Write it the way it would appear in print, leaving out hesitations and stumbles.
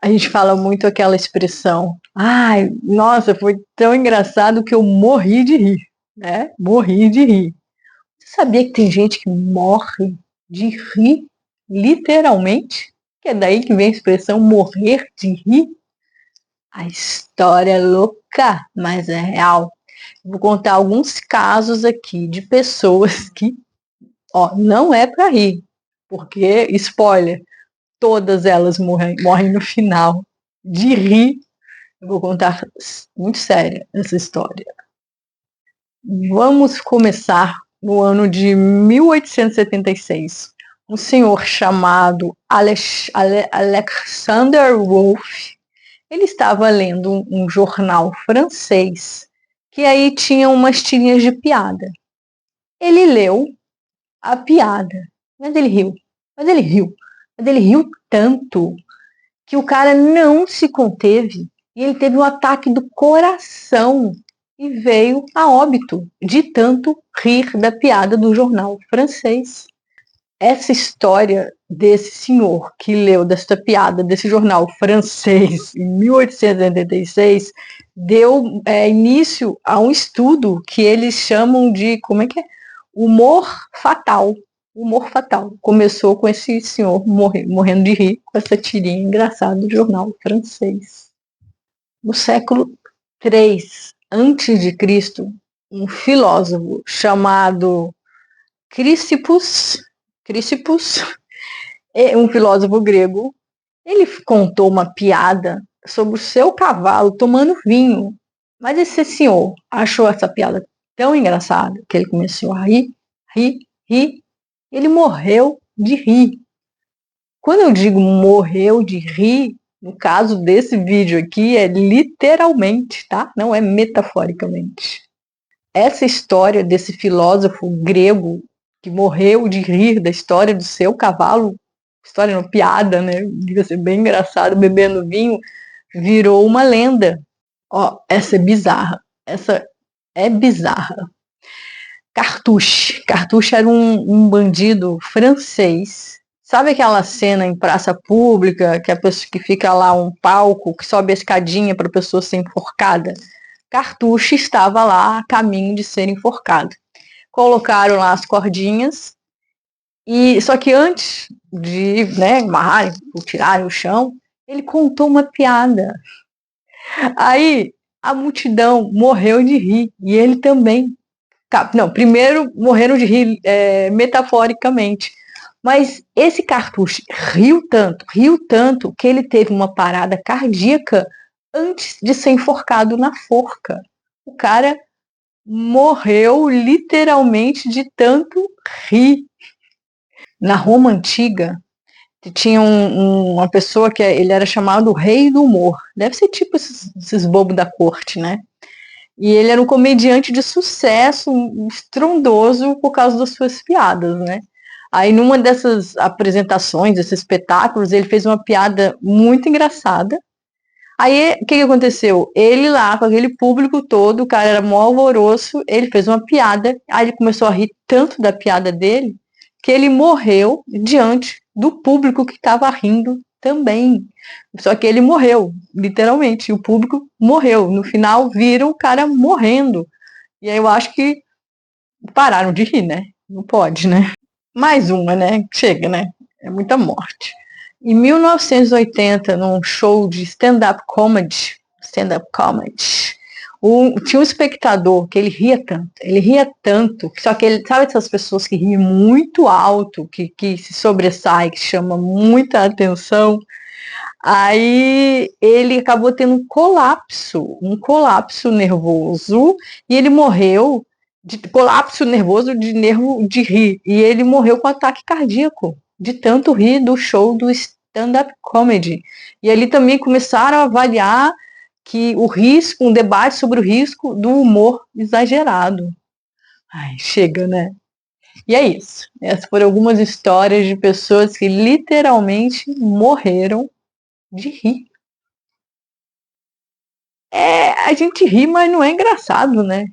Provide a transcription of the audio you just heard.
A gente fala muito aquela expressão, ai, nossa, foi tão engraçado que eu morri de rir, né? Morri de rir. Você sabia que tem gente que morre de rir, literalmente? Que é daí que vem a expressão morrer de rir? A história é louca, mas é real. Vou contar alguns casos aqui de pessoas que, ó, não é pra rir, porque, spoiler, todas elas morrem no final de rir. Eu vou contar muito séria essa história. Vamos começar no ano de 1876. Um senhor chamado Alexander Wolff, ele estava lendo um jornal francês que aí tinha umas tirinhas de piada. Ele leu a piada, mas ele riu, mas ele riu tanto que o cara não se conteve e ele teve um ataque do coração e veio a óbito de tanto rir da piada do jornal francês. Essa história desse senhor que leu desta piada desse jornal francês em 1886 deu início a um estudo que eles chamam de, como é que é? Humor fatal. Humor fatal. Começou com esse senhor morrendo de rir com essa tirinha engraçada do jornal francês. No século III a.C., um filósofo chamado Chrysippus, um filósofo grego, ele contou uma piada sobre o seu cavalo tomando vinho. Mas esse senhor achou essa piada tão engraçada que ele começou a rir. Ele morreu de rir. Quando eu digo morreu de rir, no caso desse vídeo aqui, é literalmente, tá? Não é metaforicamente. Essa história desse filósofo grego que morreu de rir da história do seu cavalo, história não, piada, né? Devia ser bem engraçado, bebendo vinho, virou uma lenda. Ó, essa é bizarra. Essa é bizarra. Cartouche. Cartouche era um bandido francês. Sabe aquela cena em praça pública que a pessoa que fica lá um palco que sobe a escadinha para a pessoa ser enforcada? Cartouche estava lá a caminho de ser enforcado. Colocaram lá as cordinhas e só que antes de, né, amarrarem, tirarem o chão, ele contou uma piada. Aí a multidão morreu de rir e ele também. Não, primeiro morreram de rir metaforicamente. Mas esse Cartouche riu tanto, que ele teve uma parada cardíaca antes de ser enforcado na forca. O cara morreu literalmente de tanto rir. Na Roma Antiga, tinha uma pessoa que ele era chamado Rei do Humor. Deve ser tipo esses bobos da corte, né? E ele era um comediante de sucesso, estrondoso por causa das suas piadas, né? Aí numa dessas apresentações, desses espetáculos, ele fez uma piada muito engraçada. Aí o que aconteceu? Ele lá, com aquele público todo, o cara era mó alvoroço, ele fez uma piada, aí ele começou a rir tanto da piada dele, que ele morreu diante do público que estava rindo também. Só que ele morreu, literalmente, o público morreu. No final, viram o cara morrendo. E aí eu acho que pararam de rir, né? Não pode, né? Mais uma, né? Chega, né? É muita morte. Em 1980, num show de stand-up comedy, tinha um espectador que ele ria tanto, só que ele, sabe essas pessoas que riem muito alto, que se sobressai, que chama muita atenção? Aí ele acabou tendo um colapso nervoso, e ele morreu de colapso nervoso de nervo de rir, e ele morreu com ataque cardíaco, de tanto rir do show do stand-up comedy. E ali também começaram a avaliar que o risco, um debate sobre o risco do humor exagerado. Ai, chega, né? E é isso. Essas foram algumas histórias de pessoas que literalmente morreram de rir. A gente ri, mas não é engraçado, né?